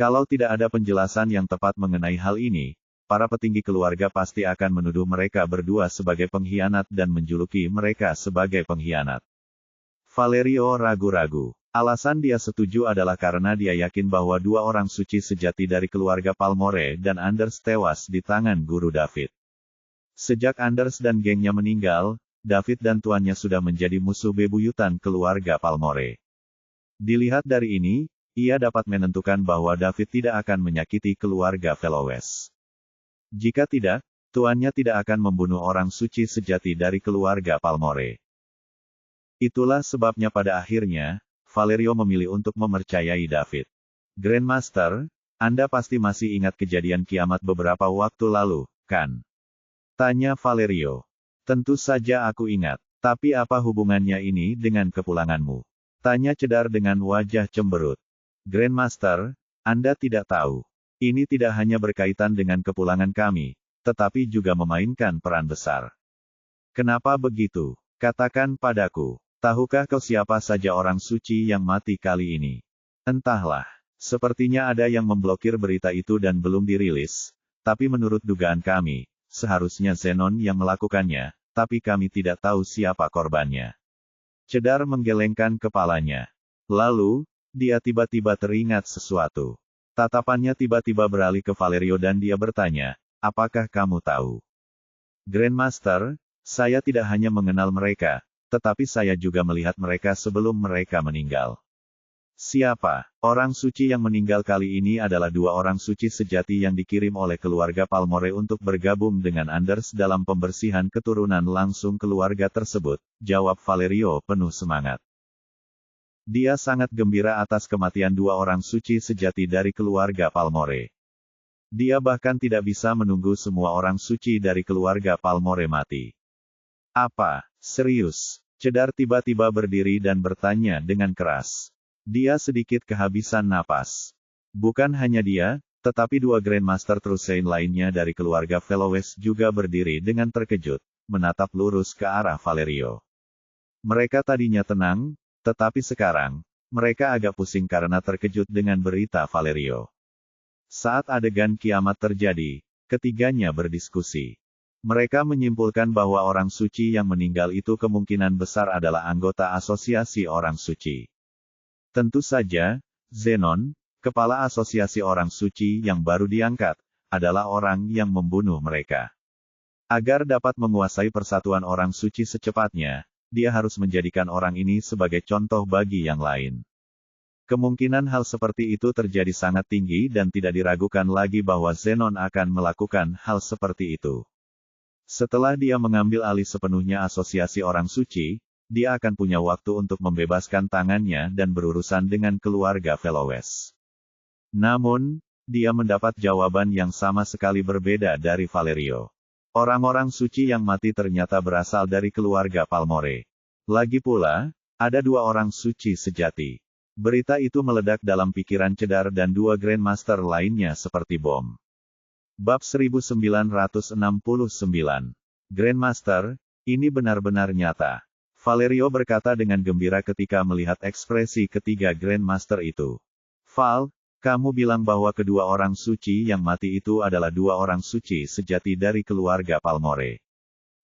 Kalau tidak ada penjelasan yang tepat mengenai hal ini, para petinggi keluarga pasti akan menuduh mereka berdua sebagai pengkhianat dan menjuluki mereka sebagai pengkhianat. Valerio ragu-ragu. Alasan dia setuju adalah karena dia yakin bahwa dua orang suci sejati dari keluarga Palmore dan Anders tewas di tangan Guru David. Sejak Anders dan gengnya meninggal, David dan tuannya sudah menjadi musuh bebuyutan keluarga Palmore. Dilihat dari ini, ia dapat menentukan bahwa David tidak akan menyakiti keluarga Velowes. Jika tidak, tuannya tidak akan membunuh orang suci sejati dari keluarga Palmore. Itulah sebabnya pada akhirnya, Valerio memilih untuk mempercayai David. Grandmaster, Anda pasti masih ingat kejadian kiamat beberapa waktu lalu, kan? Tanya Valerio. Tentu saja aku ingat, tapi apa hubungannya ini dengan kepulanganmu? Tanya Cedar dengan wajah cemberut. Grandmaster, Anda tidak tahu. Ini tidak hanya berkaitan dengan kepulangan kami, tetapi juga memainkan peran besar. Kenapa begitu? Katakan padaku. Tahukah kau siapa saja orang suci yang mati kali ini? Entahlah. Sepertinya ada yang memblokir berita itu dan belum dirilis, tapi menurut dugaan kami, seharusnya Zenon yang melakukannya, tapi kami tidak tahu siapa korbannya. Cedar menggelengkan kepalanya. Lalu, dia tiba-tiba teringat sesuatu. Tatapannya tiba-tiba beralih ke Valerio dan dia bertanya, apakah kamu tahu? Grandmaster, saya tidak hanya mengenal mereka, tetapi saya juga melihat mereka sebelum mereka meninggal. Siapa? Orang suci yang meninggal kali ini adalah dua orang suci sejati yang dikirim oleh keluarga Palmore untuk bergabung dengan Anders dalam pembersihan keturunan langsung keluarga tersebut, jawab Valerio penuh semangat. Dia sangat gembira atas kematian dua orang suci sejati dari keluarga Palmore. Dia bahkan tidak bisa menunggu semua orang suci dari keluarga Palmore mati. Apa? Serius? Cedar tiba-tiba berdiri dan bertanya dengan keras. Dia sedikit kehabisan napas. Bukan hanya dia, tetapi dua Grandmaster Trusein lainnya dari keluarga Velowes juga berdiri dengan terkejut, menatap lurus ke arah Valerio. Mereka tadinya tenang, tetapi sekarang, mereka agak pusing karena terkejut dengan berita Valerio. Saat adegan kiamat terjadi, ketiganya berdiskusi. Mereka menyimpulkan bahwa orang suci yang meninggal itu kemungkinan besar adalah anggota asosiasi orang suci. Tentu saja, Zenon, kepala asosiasi orang suci yang baru diangkat, adalah orang yang membunuh mereka. Agar dapat menguasai persatuan orang suci secepatnya, dia harus menjadikan orang ini sebagai contoh bagi yang lain. Kemungkinan hal seperti itu terjadi sangat tinggi dan tidak diragukan lagi bahwa Zenon akan melakukan hal seperti itu. Setelah dia mengambil alih sepenuhnya asosiasi orang suci, dia akan punya waktu untuk membebaskan tangannya dan berurusan dengan keluarga Velowes. Namun, dia mendapat jawaban yang sama sekali berbeda dari Valerio. Orang-orang suci yang mati ternyata berasal dari keluarga Palmore. Lagi pula, ada dua orang suci sejati. Berita itu meledak dalam pikiran Cedar dan dua Grandmaster lainnya seperti bom. Bab 1969. Grandmaster, ini benar-benar nyata. Valerio berkata dengan gembira ketika melihat ekspresi ketiga Grandmaster itu. Val, kamu bilang bahwa kedua orang suci yang mati itu adalah dua orang suci sejati dari keluarga Palmore.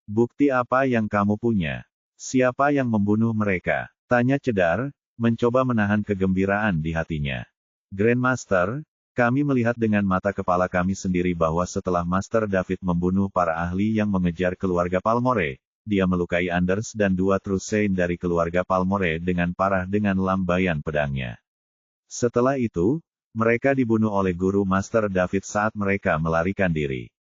Bukti apa yang kamu punya? Siapa yang membunuh mereka? Tanya Cedar, mencoba menahan kegembiraan di hatinya. Grandmaster, kami melihat dengan mata kepala kami sendiri bahwa setelah Master David membunuh para ahli yang mengejar keluarga Palmore, dia melukai Anders dan dua Trusein dari keluarga Palmore dengan parah dengan lambaian pedangnya. Setelah itu, mereka dibunuh oleh Guru Master David saat mereka melarikan diri.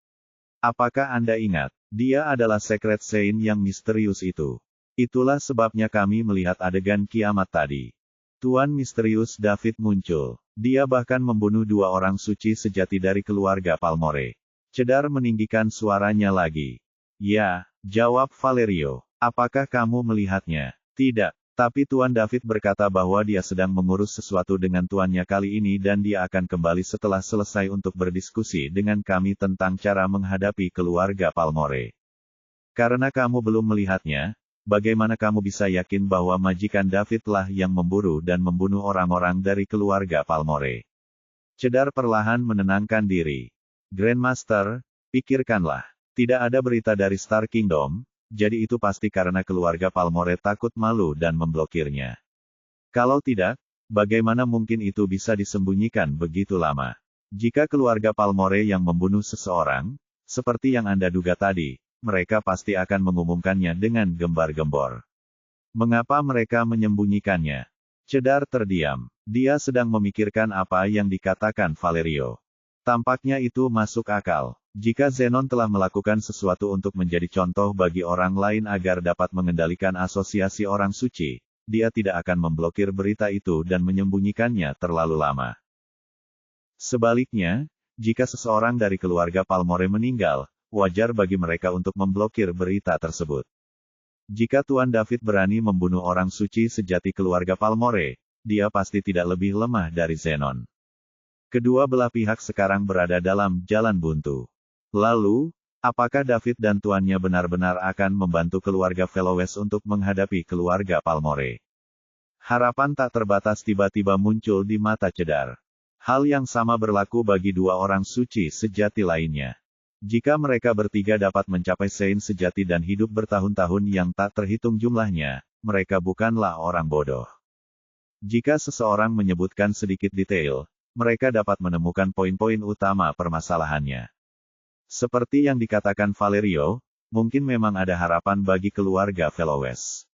Apakah Anda ingat? Dia adalah Secret Saint yang misterius itu. Itulah sebabnya kami melihat adegan kiamat tadi. Tuan misterius David muncul. Dia bahkan membunuh 2 orang suci sejati dari keluarga Palmore. Cedar meninggikan suaranya lagi. Ya, jawab Valerio. Apakah kamu melihatnya? Tidak. Tapi Tuan David berkata bahwa dia sedang mengurus sesuatu dengan tuannya kali ini dan dia akan kembali setelah selesai untuk berdiskusi dengan kami tentang cara menghadapi keluarga Palmore. Karena kamu belum melihatnya, bagaimana kamu bisa yakin bahwa majikan David lah yang memburu dan membunuh orang-orang dari keluarga Palmore? Cedar perlahan menenangkan diri. Grandmaster, pikirkanlah. Tidak ada berita dari Star Kingdom, jadi itu pasti karena keluarga Palmore takut malu dan memblokirnya. Kalau tidak, bagaimana mungkin itu bisa disembunyikan begitu lama? Jika keluarga Palmore yang membunuh seseorang, seperti yang Anda duga tadi, mereka pasti akan mengumumkannya dengan gembar-gembor. Mengapa mereka menyembunyikannya? Cedar terdiam. Dia sedang memikirkan apa yang dikatakan Valerio. Tampaknya itu masuk akal. Jika Zenon telah melakukan sesuatu untuk menjadi contoh bagi orang lain agar dapat mengendalikan asosiasi orang suci, dia tidak akan memblokir berita itu dan menyembunyikannya terlalu lama. Sebaliknya, jika seseorang dari keluarga Palmore meninggal, wajar bagi mereka untuk memblokir berita tersebut. Jika Tuan David berani membunuh orang suci sejati keluarga Palmore, dia pasti tidak lebih lemah dari Zenon. Kedua belah pihak sekarang berada dalam jalan buntu. Lalu, apakah David dan tuannya benar-benar akan membantu keluarga Velowes untuk menghadapi keluarga Palmore? Harapan tak terbatas tiba-tiba muncul di mata Cedar. Hal yang sama berlaku bagi 2 orang suci sejati lainnya. Jika mereka bertiga dapat mencapai Saint sejati dan hidup bertahun-tahun yang tak terhitung jumlahnya, mereka bukanlah orang bodoh. Jika seseorang menyebutkan sedikit detail, mereka dapat menemukan poin-poin utama permasalahannya. Seperti yang dikatakan Valerio, mungkin memang ada harapan bagi keluarga Velowes.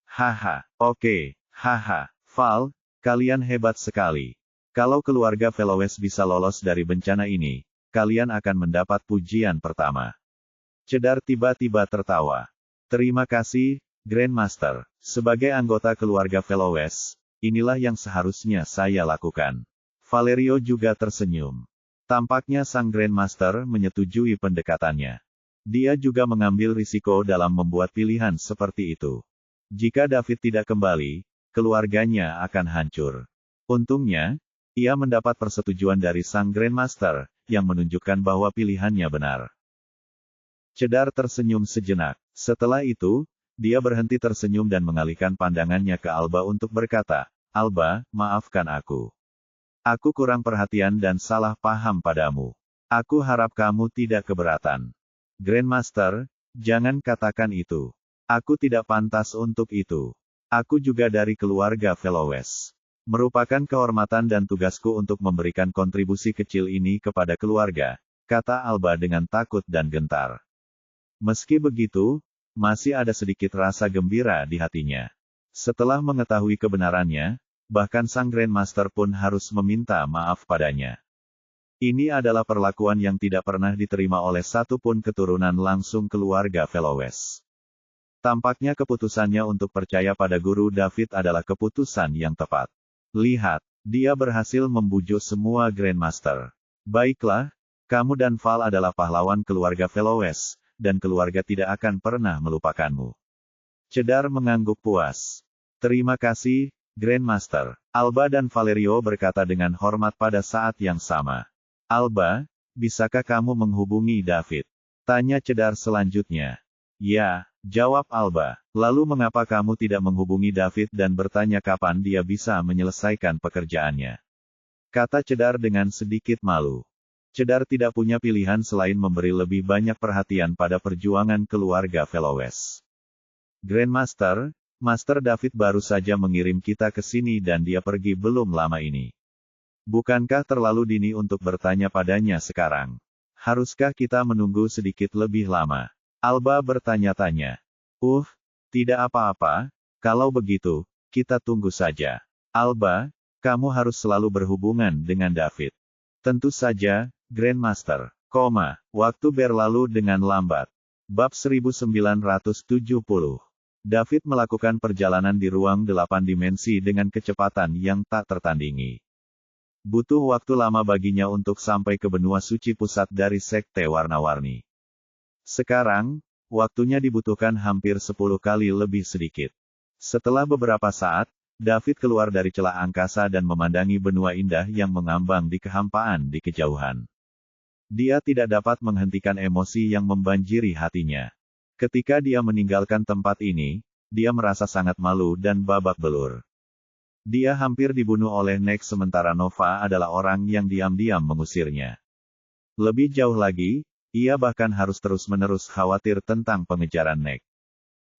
Haha, oke, haha, Val, kalian hebat sekali. Kalau keluarga Velowes bisa lolos dari bencana ini, kalian akan mendapat pujian pertama. Cedar tiba-tiba tertawa. Terima kasih, Grandmaster. Sebagai anggota keluarga Velowes, inilah yang seharusnya saya lakukan. Valerio juga tersenyum. Tampaknya sang Grandmaster menyetujui pendekatannya. Dia juga mengambil risiko dalam membuat pilihan seperti itu. Jika David tidak kembali, keluarganya akan hancur. Untungnya, ia mendapat persetujuan dari sang Grandmaster, yang menunjukkan bahwa pilihannya benar. Cedar tersenyum sejenak. Setelah itu, dia berhenti tersenyum dan mengalihkan pandangannya ke Alba untuk berkata, Alba, maafkan aku. Aku kurang perhatian dan salah paham padamu. Aku harap kamu tidak keberatan. Grandmaster, jangan katakan itu. Aku tidak pantas untuk itu. Aku juga dari keluarga Velowes. Merupakan kehormatan dan tugasku untuk memberikan kontribusi kecil ini kepada keluarga, kata Alba dengan takut dan gentar. Meski begitu, masih ada sedikit rasa gembira di hatinya. Setelah mengetahui kebenarannya, bahkan sang Grandmaster pun harus meminta maaf padanya. Ini adalah perlakuan yang tidak pernah diterima oleh satupun keturunan langsung keluarga Velowes. Tampaknya keputusannya untuk percaya pada Guru David adalah keputusan yang tepat. Lihat, dia berhasil membujuk semua Grandmaster. Baiklah, kamu dan Val adalah pahlawan keluarga Velowes, dan keluarga tidak akan pernah melupakanmu. Cedar mengangguk puas. Terima kasih, Grandmaster. Alba dan Valerio berkata dengan hormat pada saat yang sama. Alba, bisakah kamu menghubungi David? Tanya Cedar selanjutnya. Ya, jawab Alba. Lalu mengapa kamu tidak menghubungi David dan bertanya kapan dia bisa menyelesaikan pekerjaannya? Kata Cedar dengan sedikit malu. Cedar tidak punya pilihan selain memberi lebih banyak perhatian pada perjuangan keluarga Velowes. Grandmaster, Master David baru saja mengirim kita ke sini dan dia pergi belum lama ini. Bukankah terlalu dini untuk bertanya padanya sekarang? Haruskah kita menunggu sedikit lebih lama? Alba bertanya-tanya. Tidak apa-apa, kalau begitu, kita tunggu saja. Alba, kamu harus selalu berhubungan dengan David. Tentu saja, Grandmaster. Waktu berlalu dengan lambat. Bab 1970. David melakukan perjalanan di ruang 8 dimensi dengan kecepatan yang tak tertandingi. Butuh waktu lama baginya untuk sampai ke benua suci pusat dari Sekte Warna-Warni. Sekarang, waktunya dibutuhkan hampir 10 kali lebih sedikit. Setelah beberapa saat, David keluar dari celah angkasa dan memandangi benua indah yang mengambang di kehampaan di kejauhan. Dia tidak dapat menghentikan emosi yang membanjiri hatinya. Ketika dia meninggalkan tempat ini, dia merasa sangat malu dan babak belur. Dia hampir dibunuh oleh Nek sementara Nova adalah orang yang diam-diam mengusirnya. Lebih jauh lagi, ia bahkan harus terus-menerus khawatir tentang pengejaran Nek.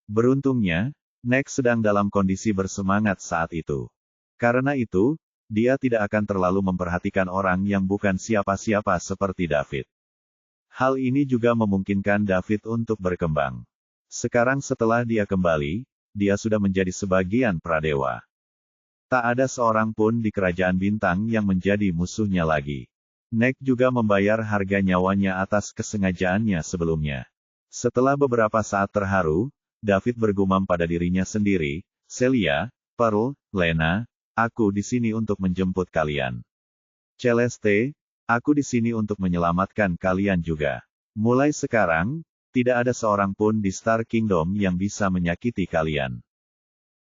Beruntungnya, Nek sedang dalam kondisi bersemangat saat itu. Karena itu, dia tidak akan terlalu memperhatikan orang yang bukan siapa-siapa seperti David. Hal ini juga memungkinkan David untuk berkembang. Sekarang setelah dia kembali, dia sudah menjadi sebagian pradewa. Tak ada seorang pun di kerajaan bintang yang menjadi musuhnya lagi. Nek juga membayar harga nyawanya atas kesengajaannya sebelumnya. Setelah beberapa saat terharu, David bergumam pada dirinya sendiri, Celia, Pearl, Lena, aku di sini untuk menjemput kalian. Celeste, aku di sini untuk menyelamatkan kalian juga. Mulai sekarang, tidak ada seorang pun di Star Kingdom yang bisa menyakiti kalian.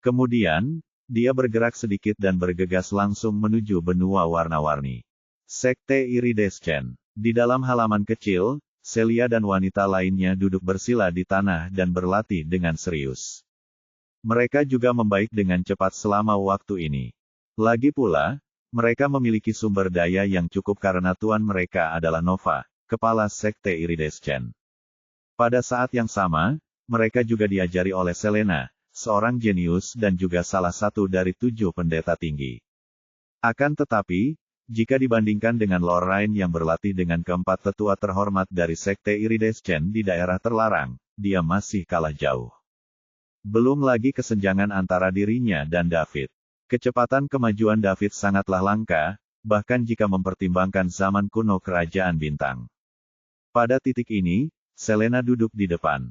Kemudian, dia bergerak sedikit dan bergegas langsung menuju benua warna-warni. Sekte Iridescent. Di dalam halaman kecil, Celia dan wanita lainnya duduk bersila di tanah dan berlatih dengan serius. Mereka juga membaik dengan cepat selama waktu ini. Lagi pula, mereka memiliki sumber daya yang cukup karena tuan mereka adalah Nova, kepala Sekte Iridescent. Pada saat yang sama, mereka juga diajari oleh Selena, seorang jenius dan juga salah satu dari 7 pendeta tinggi. Akan tetapi, jika dibandingkan dengan Lorraine yang berlatih dengan keempat tetua terhormat dari Sekte Iridescent di daerah terlarang, dia masih kalah jauh. Belum lagi kesenjangan antara dirinya dan David. Kecepatan kemajuan David sangatlah langka, bahkan jika mempertimbangkan zaman kuno kerajaan bintang. Pada titik ini, Selena duduk di depan.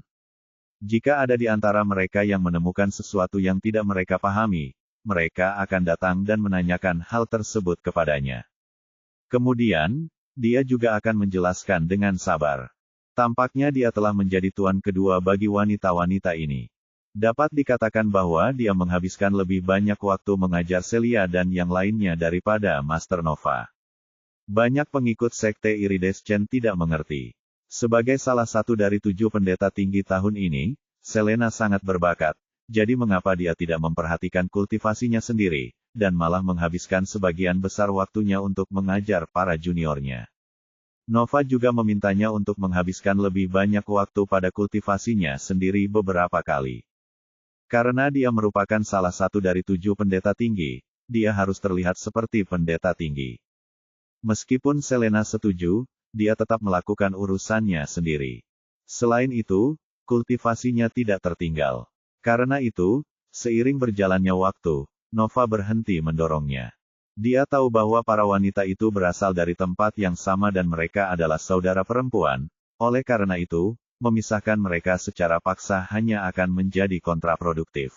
Jika ada di antara mereka yang menemukan sesuatu yang tidak mereka pahami, mereka akan datang dan menanyakan hal tersebut kepadanya. Kemudian, dia juga akan menjelaskan dengan sabar. Tampaknya dia telah menjadi tuan kedua bagi wanita-wanita ini. Dapat dikatakan bahwa dia menghabiskan lebih banyak waktu mengajar Celia dan yang lainnya daripada Master Nova. Banyak pengikut Sekte Iridescent tidak mengerti. Sebagai salah satu dari 7 pendeta tinggi tahun ini, Selena sangat berbakat. Jadi mengapa dia tidak memperhatikan kultivasinya sendiri, dan malah menghabiskan sebagian besar waktunya untuk mengajar para juniornya. Nova juga memintanya untuk menghabiskan lebih banyak waktu pada kultivasinya sendiri beberapa kali. Karena dia merupakan salah satu dari 7 pendeta tinggi, dia harus terlihat seperti pendeta tinggi. Meskipun Selena setuju, dia tetap melakukan urusannya sendiri. Selain itu, kultivasinya tidak tertinggal. Karena itu, seiring berjalannya waktu, Nova berhenti mendorongnya. Dia tahu bahwa para wanita itu berasal dari tempat yang sama dan mereka adalah saudara perempuan, oleh karena itu, memisahkan mereka secara paksa hanya akan menjadi kontraproduktif.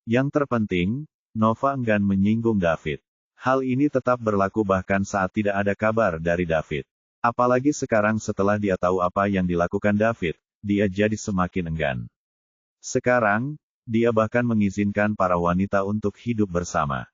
Yang terpenting, Nova enggan menyinggung David. Hal ini tetap berlaku bahkan saat tidak ada kabar dari David. Apalagi sekarang setelah dia tahu apa yang dilakukan David, dia jadi semakin enggan. Sekarang, dia bahkan mengizinkan para wanita untuk hidup bersama.